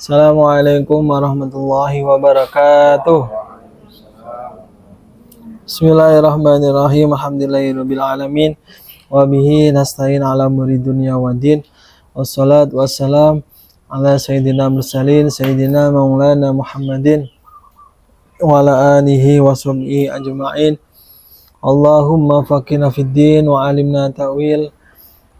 Assalamualaikum warahmatullahi wabarakatuh. Bismillahirrahmanirrahim. Alhamdulillahirabbil alamin. Wa bihi nasta'in ala umuri dunya waddin. Wassalatu wassalam ala sayyidina mursalin sayyidina maulana Muhammadin wa ala alihi wa sahbihi ajma'in. Allahumma faqihna fid din wa alimna ta'wil.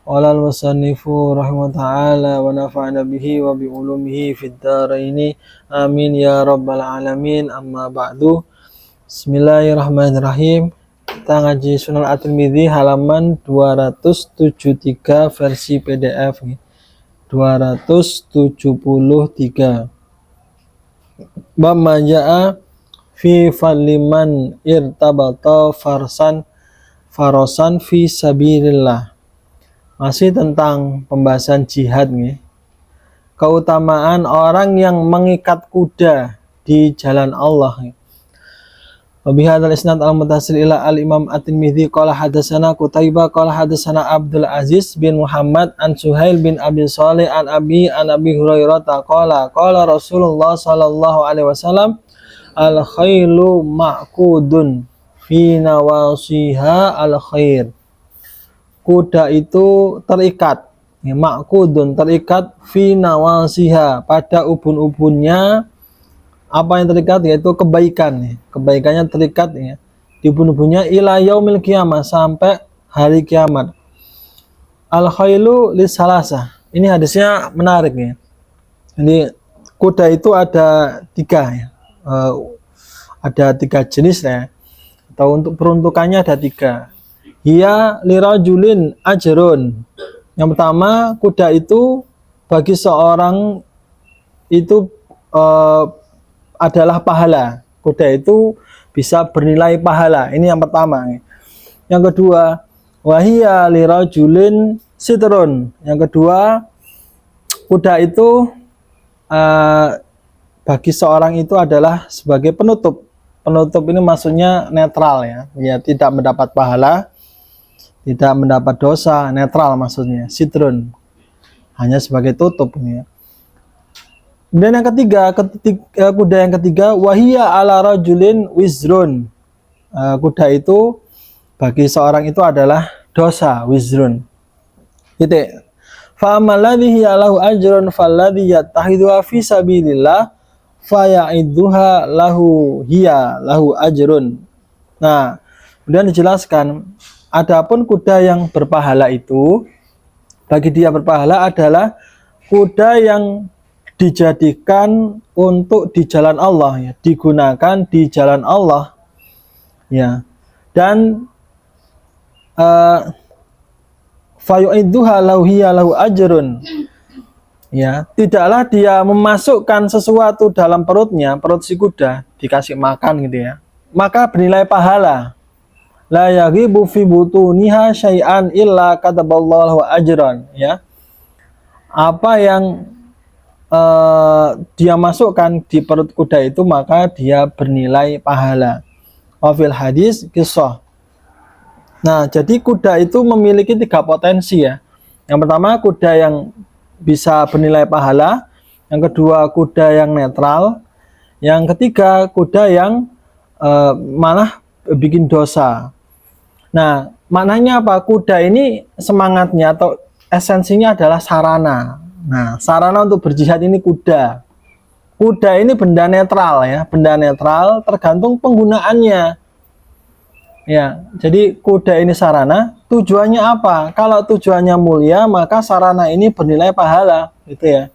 Walal musannifu rahimahullah ta'ala wa nafa'ana bihi wa bi ulumihi fid dharaini amin ya rabbal alamin. Amma ba'du. Bismillahirrahmanirrahim. Kita ngaji Sunan At-Tirmidzi halaman 273 versi PDF 273. Bab maja'a fi faliman irtabata farosan fi sabilillah. Masih tentang pembahasan jihad nih. Keutamaan orang yang mengikat kuda di jalan Allah nih. Wa bihadzal isnad al-muttasil ila al-Imam At-Tirmidzi qala hadatsana Qutaibah qala hadatsana Abdul Aziz bin Muhammad an Suhail bin Abi Shalih an Abi Hurairah qala qala Rasulullah sallallahu alaihi wasallam al-khailu ma'qudun fi nawasiha al-khair. Kuda itu terikat, ya, ma'qudun terikat fi nawasiha pada ubun-ubunnya. Apa yang terikat yaitu kebaikan, ya. Kebaikannya terikat ya di ubun-ubunnya ila yaumil qiyamah sampai hari kiamat. Al khailu lisalasa. Ini hadisnya menarik ya. Ini kuda itu ada tiga ya. Ada tiga jenis ya. Atau untuk peruntukannya ada tiga. Hiya lirajulin ajrun. Yang pertama, kuda itu bagi seorang itu adalah pahala. Kuda itu bisa bernilai pahala. Ini yang pertama. Yang kedua, wahiya lirajulin sitrun. Yang kedua, kuda itu bagi seorang itu adalah sebagai penutup. Penutup ini maksudnya netral ya. Ya, tidak mendapat pahala, tidak mendapat dosa, netral maksudnya, sitrun, hanya sebagai tutup ya. Dan yang ketiga, kuda yang ketiga, wahiyya ala rajulin wizrun. Kuda itu bagi seorang itu adalah dosa, wizrun. Titik. Fa amalladhi hiya lahu ajrun falladhi yattakhidhu fi sabilillah faya'idduha lahu hiya lahu ajrun. Nah, kemudian dijelaskan, adapun kuda yang berpahala itu, bagi dia berpahala adalah kuda yang dijadikan untuk di jalan Allah ya, digunakan di jalan Allah ya. Dan fayu'idduha lahu hiya lahu ajrun. Ya, tidaklah dia memasukkan sesuatu dalam perutnya, perut si kuda dikasih makan gitu ya, maka bernilai pahala. La yaghibu fi butuniha syai'an illa kataballahu ajran ya. Apa yang dia masukkan di perut kuda itu maka dia bernilai pahala. Wa fil hadis qissah. Nah, jadi kuda itu memiliki tiga potensi ya. Yang pertama, kuda yang bisa bernilai pahala. Yang kedua, kuda yang netral. Yang ketiga, kuda yang malah bikin dosa. Nah, maknanya apa? Kuda ini semangatnya atau esensinya adalah sarana. Nah, sarana untuk berjihad ini kuda. Kuda ini benda netral ya, benda netral tergantung penggunaannya. Ya, jadi kuda ini sarana, tujuannya apa? Kalau tujuannya mulia, maka sarana ini bernilai pahala, gitu ya.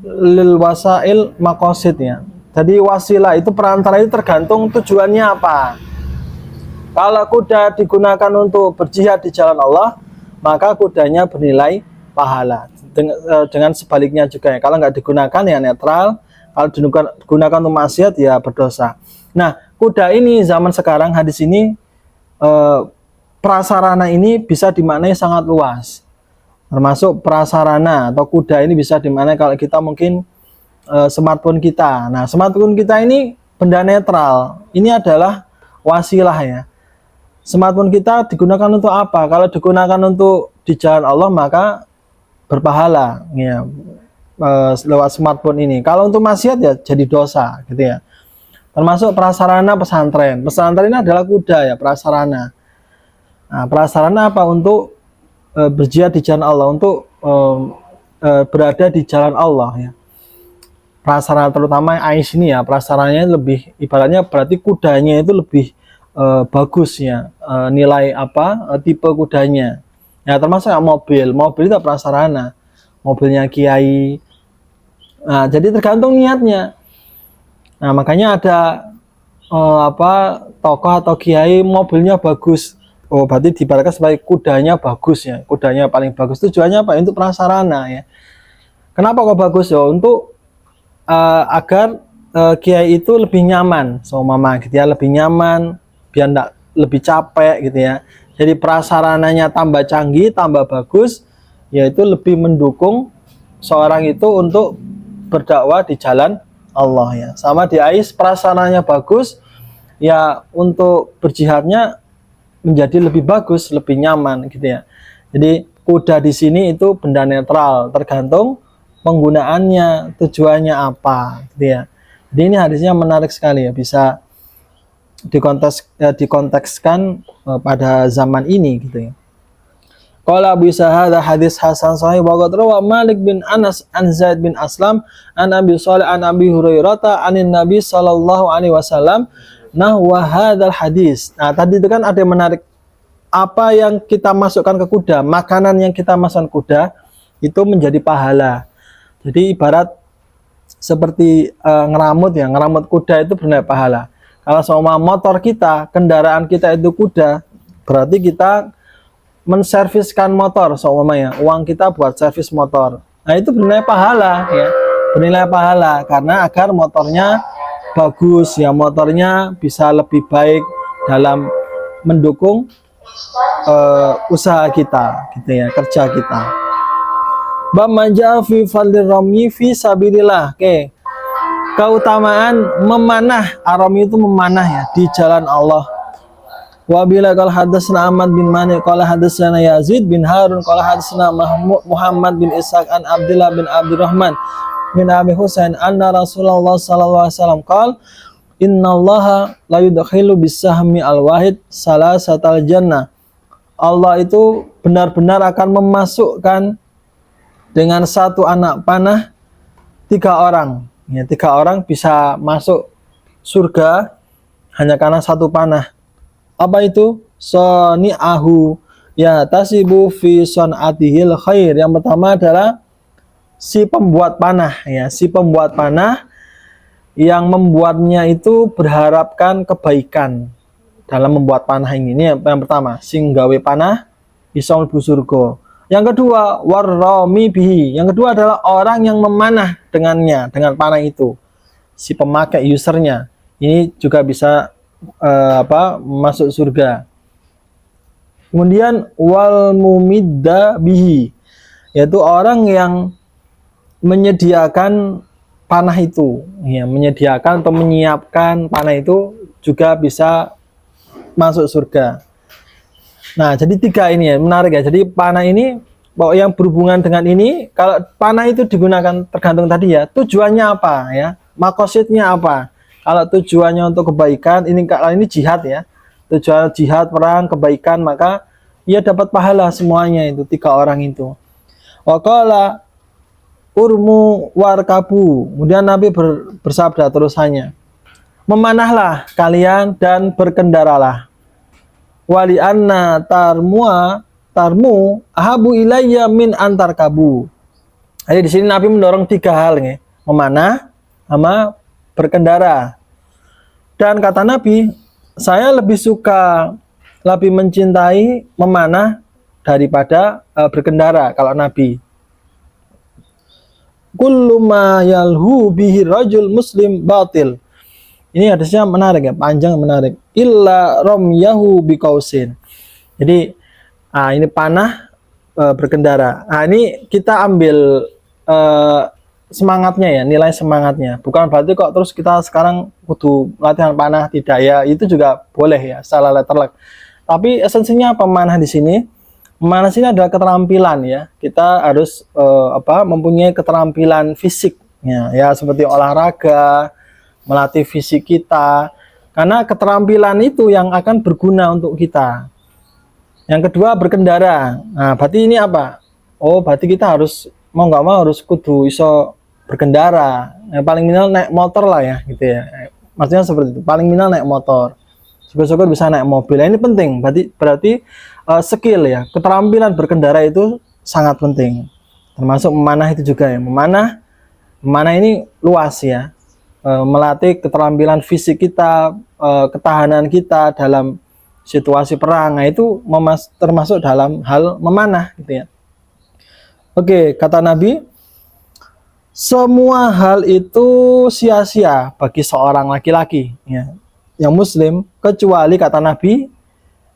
Lil wasail maqasid ya. Jadi wasilah itu perantara itu tergantung tujuannya apa. Kalau kuda digunakan untuk berjihad di jalan Allah, maka kudanya bernilai pahala. Dengan sebaliknya juga ya. Kalau nggak digunakan ya netral, kalau digunakan untuk maksiat ya berdosa. Nah, kuda ini zaman sekarang hadis ini prasarana ini bisa dimaknai sangat luas. Termasuk prasarana atau kuda ini bisa dimaknai kalau kita mungkin smartphone kita. Nah, smartphone kita ini benda netral. Ini adalah wasilah ya. Smartphone kita digunakan untuk apa? Kalau digunakan untuk di jalan Allah, maka berpahala ya, lewat smartphone ini. Kalau untuk maksiat ya jadi dosa gitu ya. Termasuk prasarana pesantren. Pesantren ini adalah kuda ya, prasarana. Nah, prasarana apa? Untuk berjihad di jalan Allah, untuk berada di jalan Allah ya. Prasarana terutama Ais ini ya, prasarananya lebih ibaratnya berarti kudanya itu lebih bagus ya, nilai apa, tipe kudanya. Ya termasuk mobil itu prasarana. Mobilnya kiai. Nah, jadi tergantung niatnya. Nah, makanya ada tokoh atau kiai mobilnya bagus. Oh, berarti diibaratkan sebagai kudanya bagus ya. Kudanya paling bagus. Tujuannya apa? Untuk prasarana ya. Kenapa kok bagus ya? Untuk agar kiai itu lebih nyaman sama mama gitu ya, lebih nyaman, biar enggak lebih capek gitu ya. Jadi prasarananya tambah canggih, tambah bagus, yaitu lebih mendukung seorang itu untuk berdakwah di jalan Allah ya. Sama di Ais prasarananya bagus, ya untuk berjihadnya menjadi lebih bagus, lebih nyaman gitu ya. Jadi kuda di sini itu benda netral, tergantung penggunaannya, tujuannya apa gitu ya. Jadi ini hadisnya menarik sekali ya, bisa dikontekskan pada zaman ini gitu ya. Qala Abu Isa hadza hadis hasan sahih wa qad rawa Malik bin Anas an Zaid bin Aslam an Abi Shalih an Abi Hurairah anin Nabi sallallahu alaihi wasallam nahwa hadzal hadis. Nah, tadi itu kan ada yang menarik, apa yang kita masukkan ke kuda, makanan yang kita masukkan kuda itu menjadi pahala. Jadi ibarat seperti ngeramut ya, ngeramut kuda itu bernilai pahala. Kalau sama motor kita, kendaraan kita itu kuda, berarti kita menserviskan motor, seumpamanya uang kita buat servis motor. Nah, itu bernilai pahala ya. Bernilai pahala karena agar motornya bagus ya, motornya bisa lebih baik dalam mendukung usaha kita gitu ya, kerja kita. Bab manja fi fadlir rami fi sabilillah. Oke. Keutamaan memanah, arami itu memanah ya di jalan Allah. Wa bila qala hadatsana Ahmad bin Mani qala hadatsana Yazid bin Harun qala hadatsana Muhammad bin Ishaq an Abdullah bin Abdurrahman bin Abi Husain anna Rasulullah sallallahu alaihi wasallam qala innallaha la yudkhilu bisahmi alwahid salasatal jannah. Allah itu benar-benar akan memasukkan dengan satu anak panah 3 orang. Ya, 3 orang bisa masuk surga hanya karena satu panah. Apa itu? Soni'ahu ya tasibu fi son'atihil khair. Yang pertama adalah si pembuat panah ya, si pembuat panah yang membuatnya itu berharapkan kebaikan dalam membuat panah ini. Ini yang pertama, sing gawe panah bisa mlebu surga. Yang kedua, warrami bihi. Yang kedua adalah orang yang memanah dengannya, dengan panah itu. Si pemakai usernya ini juga bisa masuk surga. Kemudian wal mumidda bihi, yaitu orang yang menyediakan panah itu ya, menyediakan atau menyiapkan panah itu juga bisa masuk surga. Nah, jadi 3 ini ya, menarik ya. Jadi panah ini yang berhubungan dengan ini, kalau panah itu digunakan tergantung tadi ya, tujuannya apa ya, makosidnya apa. Kalau tujuannya untuk kebaikan, kalau ini jihad ya, tujuan jihad, perang, kebaikan, maka ia dapat pahala semuanya itu 3 orang itu. Waqala urmu warkabu. Kemudian Nabi bersabda terusannya, memanahlah kalian dan berkendaralah. Wali anna tarmu ahabu ilayya min antar kabu. Jadi di sini Nabi mendorong 3 hal nih, memanah sama berkendara. Dan kata Nabi, saya lebih mencintai memanah daripada berkendara kalau Nabi. Kullu ma yalhu bihi rajul muslim batil. Ini hadisnya menarik ya, panjang menarik. Illa ramyahu biqausin. Jadi ini panah berkendara. Nah, ini kita ambil semangatnya ya, nilai semangatnya. Bukan berarti kok terus kita sekarang kudu latihan panah, tidak ya. Itu juga boleh ya, salah letterlek. Tapi esensinya pemanah di sini Memanah sini adalah keterampilan ya. Kita harus mempunyai keterampilan fisiknya ya, seperti olahraga, melatih fisik kita. Karena keterampilan itu yang akan berguna untuk kita. Yang kedua, berkendara. Nah, berarti ini apa? Oh, berarti kita harus mau nggak mau harus kudu iso berkendara. Yang paling minimal naik motor lah ya, gitu ya. Maksudnya seperti itu. Paling minimal naik motor. Syukur-syukur bisa naik mobil. Nah, ini penting. Berarti skill ya, keterampilan berkendara itu sangat penting. Termasuk memanah itu juga ya. Memanah ini luas ya. Melatih keterampilan fisik kita, ketahanan kita dalam situasi perang. Nah, itu termasuk dalam hal memanah gitu ya. Oke, kata Nabi, semua hal itu sia-sia bagi seorang laki-laki ya, yang muslim, kecuali kata Nabi,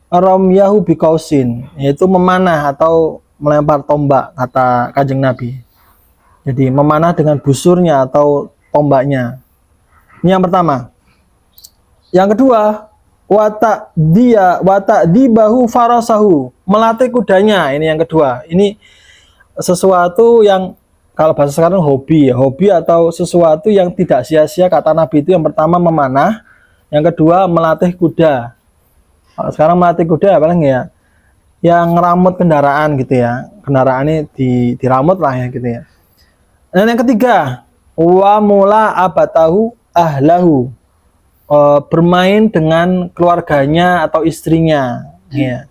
ramyahu biqausin, yaitu memanah atau melempar tombak, kata Kanjeng Nabi. Jadi memanah dengan busurnya atau tombaknya. Ini yang pertama. Yang kedua, watak dibahu farasahu, melatih kudanya. Ini yang kedua. Ini sesuatu yang kalau bahasa sekarang hobi ya, hobi atau sesuatu yang tidak sia-sia, kata Nabi itu yang pertama memanah, yang kedua melatih kuda. Kalau sekarang melatih kuda paling ya yang ngeramut kendaraan gitu ya, kendaraan ini diramut lah ya gitu ya. Dan yang ketiga, wa mula abatahu ahlahu, bermain dengan keluarganya atau istrinya ya.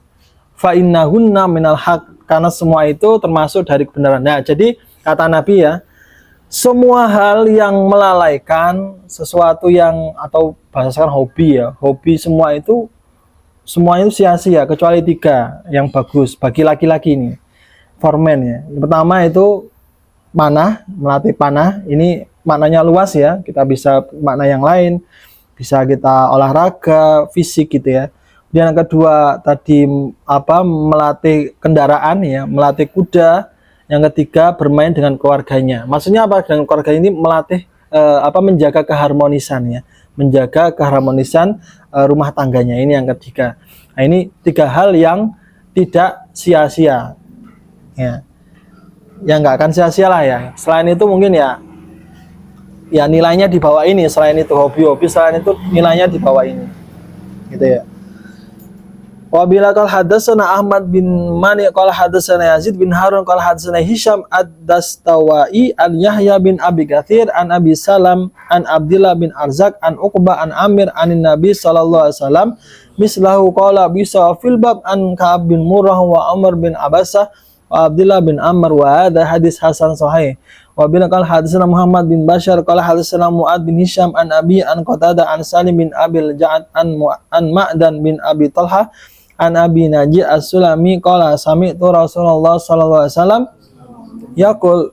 Fa innahunna minal haq, karena semua itu termasuk dari kebenaran. Nah, jadi kata Nabi ya, semua hal yang melalaikan, sesuatu yang atau bahasa sekarang hobi ya, hobi semua itu sia-sia kecuali tiga yang bagus bagi laki-laki ini. For men ya. Yang pertama itu panah, melatih panah. Ini maknanya luas ya. Kita bisa makna yang lain. Bisa kita olahraga, fisik gitu ya. Dan yang kedua tadi melatih kendaraan ya, melatih kuda. Yang ketiga bermain dengan keluarganya. Maksudnya apa dengan keluarga ini? Melatih menjaga keharmonisan ya, menjaga keharmonisan rumah tangganya. Ini yang ketiga. Nah, ini tiga hal yang tidak sia-sia ya, yang nggak akan sia-sia lah ya. Selain itu mungkin ya nilainya di bawah ini. Selain itu hobi-hobi, selain itu nilainya di bawah ini gitu ya. Wabila qala hadatsana Ahmad bin Mani qala hadatsana Yazid bin Harun qala hadatsana Hisham ad-Dastawai an Yahya bin Abi Katsir an Abi Salam an Abdullah bin Arzak an Uqbah an Amir anin Nabi sallallahu alaihi wasallam mislahu qala bisa fil bab an Ka'ab bin Murrah wa Umar bin Abbasah wa Abdullah bin Amr wa hadha hadis hasan sahih. Wabila qala hadatsana Muhammad bin Bashar qala hadatsana Muad bin Hisham an Abi an Qatadah an Salim bin Abil Ja'ad an Ma'dan bin Abi Talha an Abi Najih As-Sulami qala sami'tu Rasulullah sallallahu alaihi wasallam yaqul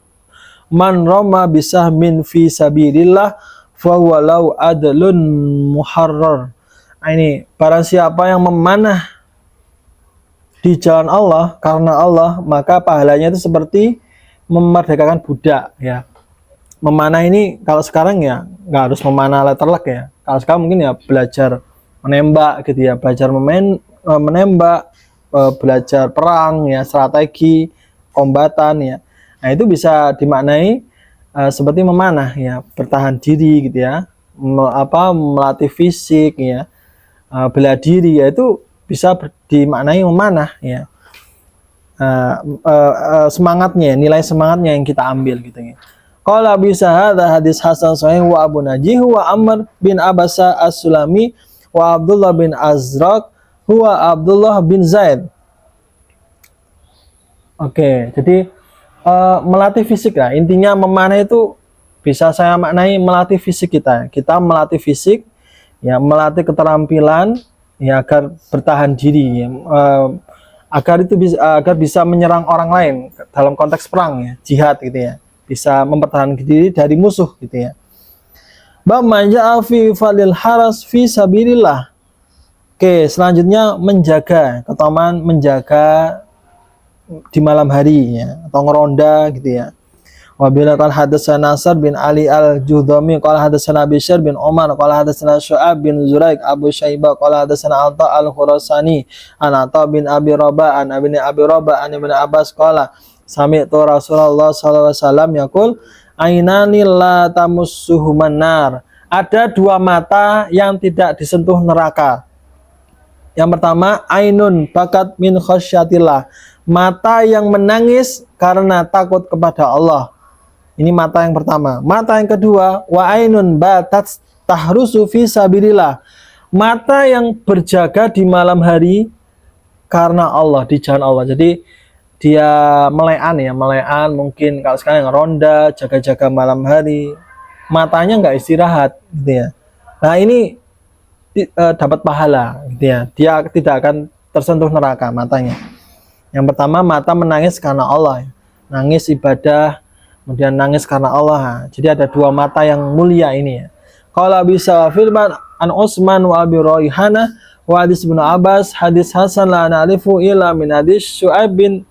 man rama bisahmin fi sabilillah fa huwa law adlun muharrar. Ini barang siapa yang memanah di jalan Allah karena Allah, maka pahalanya itu seperti memerdekakan budak ya. Memanah ini kalau sekarang ya nggak harus memanah letter luck ya. Kalau sekarang mungkin ya belajar menembak gitu ya, belajar menembak, belajar perang ya, strategi kombatan ya. Nah, itu bisa dimaknai seperti memanah ya, bertahan diri gitu ya, melatih fisik ya, bela diri ya, itu bisa dimaknai memanah ya. Semangatnya, nilai semangatnya yang kita ambil gitu ya. Qala bisa hadis hasan sahih wa Abu Najih wa Amr bin Abbasa As-Sulami wa Abdullah bin Azraq huwa Abdullah bin Zaid. Oke, jadi melatih fisik lah. Intinya memanah itu bisa saya maknai melatih fisik kita. Kita melatih fisik, ya, melatih keterampilan, ya, agar bertahan diri, ya, agar bisa menyerang orang lain dalam konteks perang, ya, jihad gitu ya. Bisa mempertahankan diri dari musuh gitu ya. Bab maja'a fi falil haras fi sabilillah. Oke, selanjutnya menjaga, keutamaan menjaga di malam hari ya, atau ngeronda gitu ya. Wa bila qala hadatsana Nasr bin Ali al-Juhdami qala hadatsana Bishr bin Umar qala hadatsana Syu'ab bin Zuraik Abu Syaibah qala hadatsana Atha al-Khurasani an Atha bin Abi Rabah an Abi Rabah an Ibnu Abbas qala sami'tu Rasulullah sallallahu alaihi wasallam yaqul ainani la tamussuhuman nar. Ada dua mata yang tidak disentuh neraka. Yang pertama, ainun bakat min khasyatillah. Mata yang menangis karena takut kepada Allah. Ini mata yang pertama. Mata yang kedua, wa ainun batat tahrusu fi sabilillah. Mata yang berjaga di malam hari karena Allah, di jalan Allah. Jadi dia melean mungkin kalau sekarang ronda, jaga-jaga malam hari. Matanya nggak istirahat gitu ya. Nah, ini dapat pahala gitu ya. Dia tidak akan tersentuh neraka matanya. Yang pertama, mata menangis karena Allah. Nangis ibadah, kemudian nangis karena Allah. Jadi ada dua mata yang mulia ini ya. Kalau bisa firman an Utsman wa Abi Raihana wa hadis Ibnu Abbas hadis hasan la na'rifu illa min hadis Syu'aib bin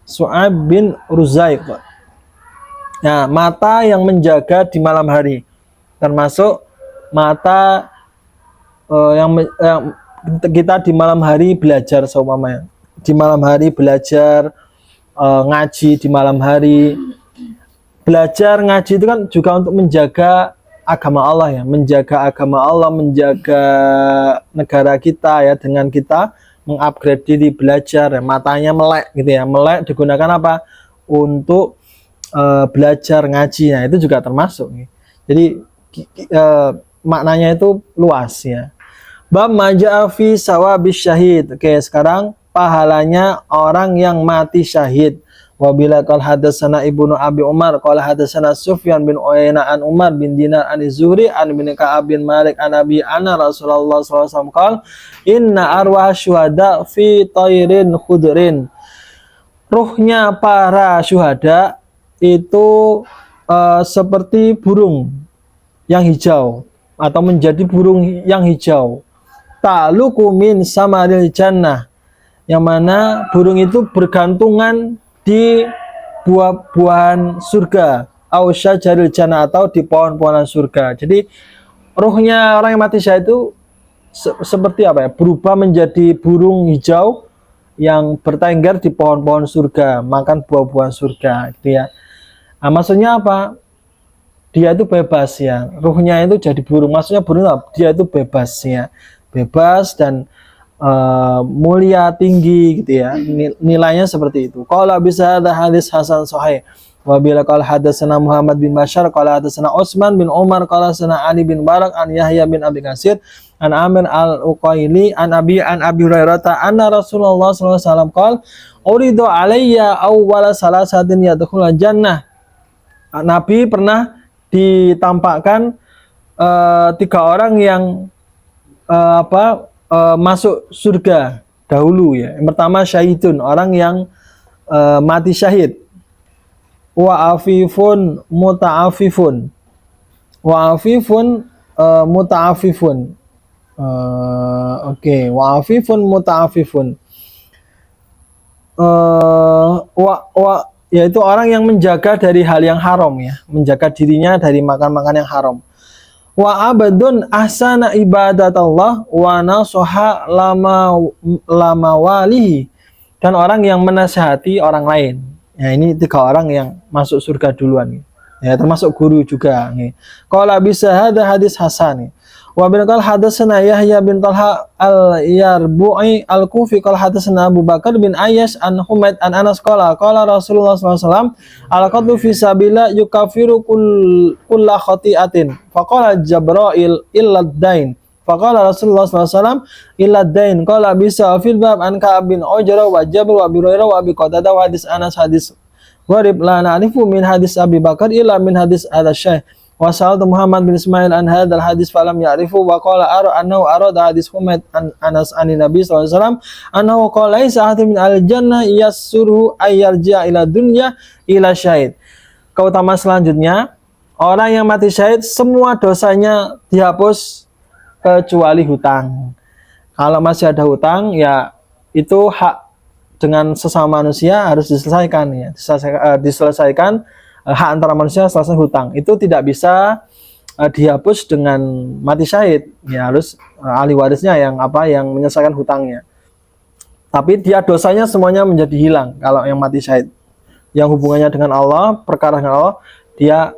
Su'aib bin Ruzaik. Nah, mata yang menjaga di malam hari, termasuk mata yang kita di malam hari belajar seumpamanya. Di malam hari belajar ngaji di malam hari. Belajar ngaji itu kan juga untuk menjaga agama Allah ya, menjaga agama Allah, menjaga negara kita ya, dengan kita mengupgrade diri belajar ya. Matanya melek gitu ya, melek digunakan apa? Untuk belajar ngaji. Nah, itu juga termasuk nih. Jadi maknanya itu luas ya. Bab maja'a fi sawabis syahid. Oke, sekarang pahalanya orang yang mati syahid. Wabila qala hadatsana Ibnu Abi Umar qala hadatsana Sufyan bin Uyainah an Umar bin Dinar an Zuhri an bin Ka'ab bin Malik an Abi anna Rasulullah sallallahu alaihi wasallam qala inna arwah syuhada fi tayrin khudrin. Ruhnya para syuhada itu seperti burung yang hijau atau menjadi burung yang hijau. Ta'luqu min samaril jannah, yang mana burung itu bergantungan di buah-buahan surga, au syajaril jannah, atau di pohon-pohonan surga. Jadi ruhnya orang yang mati syahid itu seperti apa ya? Berubah menjadi burung hijau yang bertengger di pohon-pohon surga, makan buah-buahan surga gitu ya. Nah, maksudnya apa? Dia itu bebas ya. Ruhnya itu jadi burung. Maksudnya burung apa? Dia itu bebas ya. Bebas dan mulia tinggi gitu ya, nilainya seperti itu. Qala bisa ada hadis hasan sahih. Wa bila qala hadatsana Muhammad bin Bashar qala hadatsana Utsman bin Umar qala hadatsana Ali bin Barak an Yahya bin Abi Katsir an Amir al-Uqaili an Abi Hurairah anna Rasulullah sallallahu alaihi wasallam qala uridu alayya awwala salasatin yadkhulul jannah. Nabi pernah ditampakkan tiga orang yang masuk surga dahulu ya. Yang pertama syahidun, orang yang mati syahid. Wa afifun muta'afifun. Wa afifun muta'afifun. Wa afifun muta'afifun. Yaitu orang yang menjaga dari hal yang haram ya, menjaga dirinya dari makan-makan yang haram. Wa abadun ahsana ibadatullah wa nasoha lama walihi, dan orang yang menasihati orang lain. Ya, ini tiga orang yang masuk surga duluan ya, termasuk guru juga nih. Qala bisa hadis hasan. Wa bin qala hadatsana Yahya bin Talha al-Yarbu'i al-Kufi qala hadatsana Abu Bakar bin Ayyash an Humaid an Anas qala Rasulullah sallallahu alaihi wasallam al-qadlu fi sabilillah yukaffiru kulla khati'atin faqala Jibril illa ad-dain faqala Rasulullah sallallahu alaihi wasallam illa ad-dain qala bisa fil bab an Ka'ab bin Ujrah wa Jabir wa Abi Hurairah wa Abi Qatadah wa hadis Anas hadis gharib la na'rifu min hadis Abi Bakar illa min hadis al-Syekh. Wasal Muhammad bin Ismail an hadal hadis falam ya'rifu wa qala annahu arada hadis Humaid an Anas an Nabi sallallahu alaihi wasallam annahu qala laisa ahadun min al-jannah yasuru ayyarja ila dunya ila syahid. Keutamaan selanjutnya, orang yang mati syahid semua dosanya dihapus kecuali hutang. Kalau masih ada hutang ya itu hak dengan sesama manusia harus diselesaikan ya, diselesaikan hak antara manusia selesai hutang. Itu tidak bisa dihapus dengan mati syahid. Ya harus ahli warisnya yang menyelesaikan hutangnya. Tapi dia dosanya semuanya menjadi hilang kalau yang mati syahid. Yang hubungannya dengan Allah, perkara dengan Allah, dia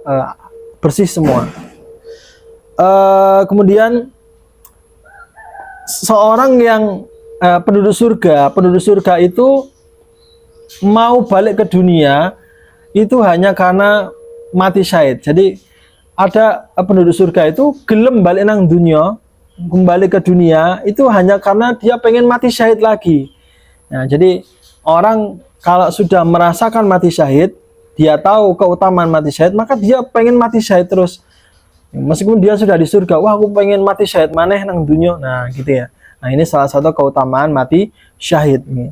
bersih semua. Kemudian seorang yang penduduk surga itu mau balik ke dunia itu hanya karena mati syahid. Jadi ada penduduk surga itu gelem balik nang dunia, kembali ke dunia itu hanya karena dia pengen mati syahid lagi. Nah, jadi orang kalau sudah merasakan mati syahid, dia tahu keutamaan mati syahid, maka dia pengen mati syahid terus. Meskipun dia sudah di surga, wah aku pengen mati syahid maneh nang dunia. Nah, gitu ya. Nah, ini salah satu keutamaan mati syahid nih.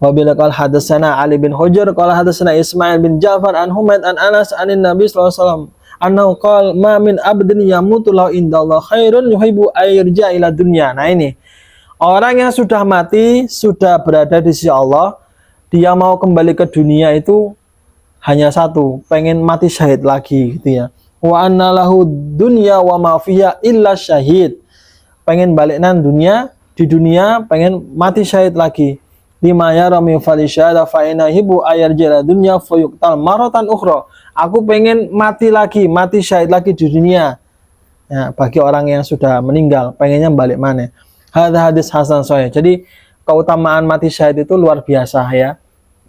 Wa bila qala hadatsana Ali bin Hujr qala hadatsana Ismail bin Ja'far an Humaid an Anas anin Nabi sallallahu alaihi wasallam annahu qala ma min abdin yamutu lahu indallah khairun yuhibbu ayyarja ila dunya. Nah, ini orang yang sudah mati, sudah berada di sisi Allah, dia mau kembali ke dunia itu hanya satu, pengen mati syahid lagi gitu ya. Wa anna lahu dunya wa ma fiha illa syahid. Pengen balik nan dunia, di dunia pengen mati syahid lagi. Lima yara min fali syahada fa inna hibu ayarjala dunya fayuqtal maratan ukhra. Aku pengen mati lagi, mati syahid lagi di dunia. Ya, bagi orang yang sudah meninggal, pengennya balik mana? Hadis hasan sahih. Jadi keutamaan mati syahid itu luar biasa ya.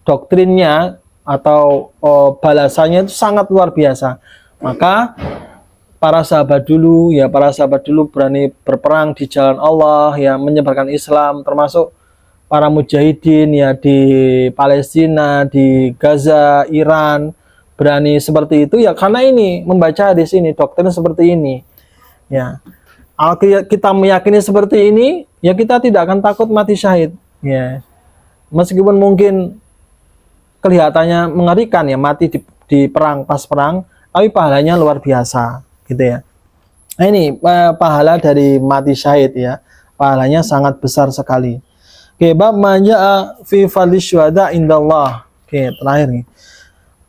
Doktrinnya atau balasannya itu sangat luar biasa. Maka para sahabat dulu berani berperang di jalan Allah ya, menyebarkan Islam, termasuk para mujahidin ya di Palestina, di Gaza, Iran, berani seperti itu ya karena ini membaca hadis ini, doktrin seperti ini. Ya. Kalau kita meyakini seperti ini, ya kita tidak akan takut mati syahid. Ya, meskipun mungkin kelihatannya mengerikan ya mati di perang, pas perang, tapi pahalanya luar biasa, gitu ya. Nah, ini pahala dari mati syahid ya, pahalanya sangat besar sekali. Oke, bab maja'a fi fadli syuhada indallah. Oke, terakhir nih.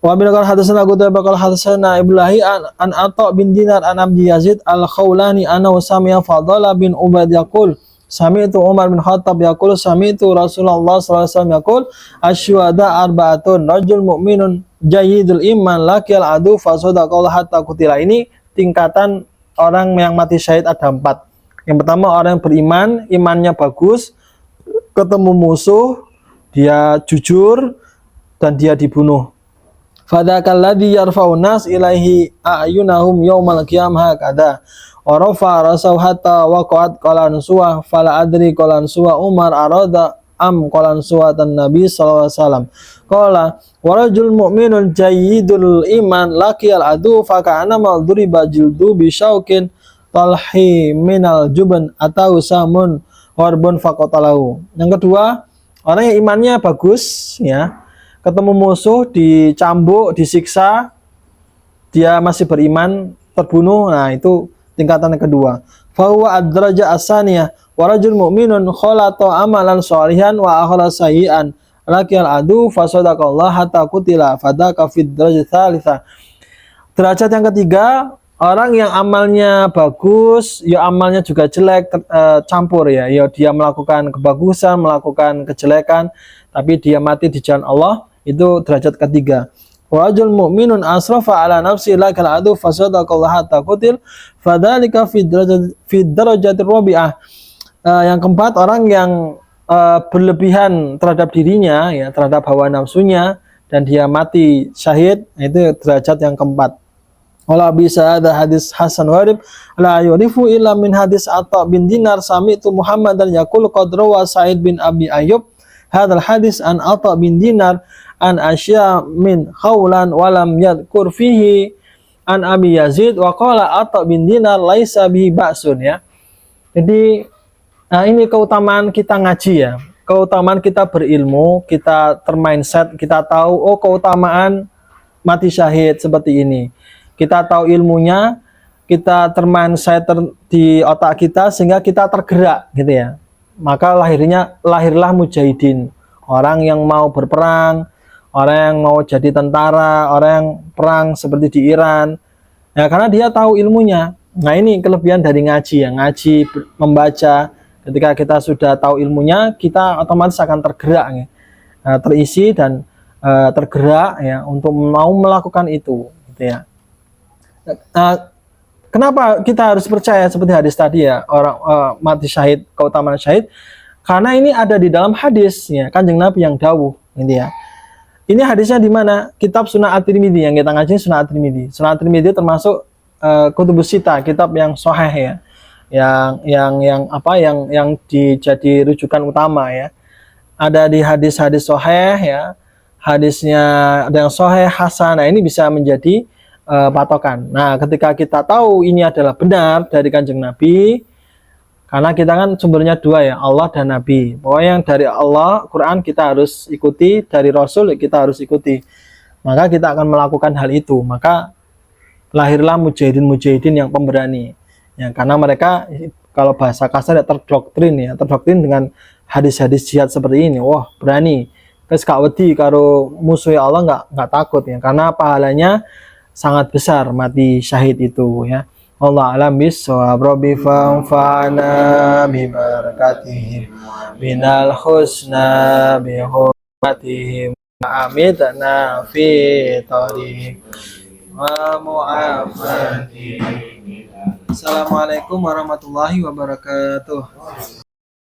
Wa bin qala hadatsana Qutaibah qala hadatsana Iblahi an Atha bin Dinar an Abdi Yazid al-Khawlani ana sami'a Fadala bin Ubaid yaqul sami'tu Umar bin Khattab yaqul sami'tu Rasulullah sallallahu alaihi wasallam yaqul asy-syuhada arba'atun rajul mu'minun jayyidul iman laqiyal adu fa sadaqallahu hatta qutila. Ini tingkatan orang yang mati syahid ada 4. Yang pertama orang yang beriman, imannya bagus, ketemu musuh, dia jujur dan dia dibunuh. Fadakal ladzi yarfa'un nas ilaihi a'yunahum yaumal qiyamah hakada wa rafa rasahu hatta waqa'at qalan suwa fala adri qalan suwa Umar arada am qalan suwa tan Nabi sallallahu alaihi wasallam qala wa rajul mu'minun jayyidul iman laqiyal adu fa kana mal duriba jildu bi syaukin talhi minal juban atau samun warbun faqatalahu. Yang kedua, orang yang imannya bagus ya, ketemu musuh, dicambuk, disiksa, dia masih beriman, terbunuh. Nah, itu tingkatan yang kedua. Fahuwa ad-daraja as-saniyah wa rajul mu'minun khalata amalan shalihan wa akhara sayyi'an laqiyal adu fa sadaqallahu hatta qutila fadaka fid darajat tsalitsah. Derajat yang ketiga, orang yang amalnya bagus, ya amalnya juga jelek, campur ya. Ya dia melakukan kebagusan, melakukan kejelekan, tapi dia mati di jalan Allah. Itu derajat ketiga. Wajul mu'minun asrafa ala nafsi lakal adu fasadaqallahu hatta qutil fadzalika fi darajatir rabi'ah. Yang keempat, orang yang berlebihan terhadap dirinya ya, terhadap hawa nafsunya dan dia mati syahid, itu derajat yang keempat. Wala bisa ada hadis hasan warib la yurifu illa min hadis Atha bin Dinar sami'tu Muhammadan yaqul qad rawa Sa'id bin Abi Ayyub hadzal hadis an Atha bin Dinar an Asya min Khawlan walam yadkur fihi an Abi Yazid wa qala Atha bin Dinar laisa bihi ba'sun ya. Jadi ini keutamaan kita ngaji ya. Keutamaan kita berilmu, kita termindset, kita tahu oh keutamaan mati syahid seperti ini. Kita tahu ilmunya, kita termindset di otak kita sehingga kita tergerak gitu ya. Maka lahirlah mujahidin. orang yang mau berperang, orang yang mau jadi tentara, orang yang perang seperti di Iran. Ya, karena dia tahu ilmunya. Nah, ini kelebihan dari ngaji ya. Ngaji, membaca. Ketika kita sudah tahu ilmunya, kita otomatis akan tergerak ya. Terisi dan tergerak ya untuk mau melakukan itu gitu ya. Kenapa kita harus percaya seperti hadis tadi ya, orang mati syahid, keutamaan syahid? Karena ini ada di dalam hadis ya, Kanjeng Nabi yang dawuh gitu ya. Ini hadisnya di mana? Kitab Sunan At-Tirmidzi, yang kita ngaji Sunan At-Tirmidzi. Sunan At-Tirmidzi termasuk Kutubus Sita, kitab yang sahih ya. Yang dijadi rujukan utama ya. Ada di hadis-hadis sahih ya. Hadisnya ada yang sahih, hasan. Nah, ini bisa menjadi patokan. Nah, ketika kita tahu ini adalah benar dari Kanjeng Nabi, karena kita kan sumbernya dua ya, Allah dan Nabi. Pokoknya yang dari Allah, Quran kita harus ikuti, dari Rasul kita harus ikuti. Maka kita akan melakukan hal itu. Maka lahirlah mujahidin-mujahidin yang pemberani. Ya, karena mereka kalau bahasa kasar ya terdoktrin dengan hadis-hadis jihad seperti ini. Wah, berani. Terus gak wedi karo musuh Allah nggak takut ya, karena pahalanya sangat besar mati syahid itu ya. Allah alam bisawab, Rabbi fa'anfa'na bi barakatihim minal husna bi hurmatihim amitna fi tariq wa mu'afati. Assalamualaikum warahmatullahi wabarakatuh.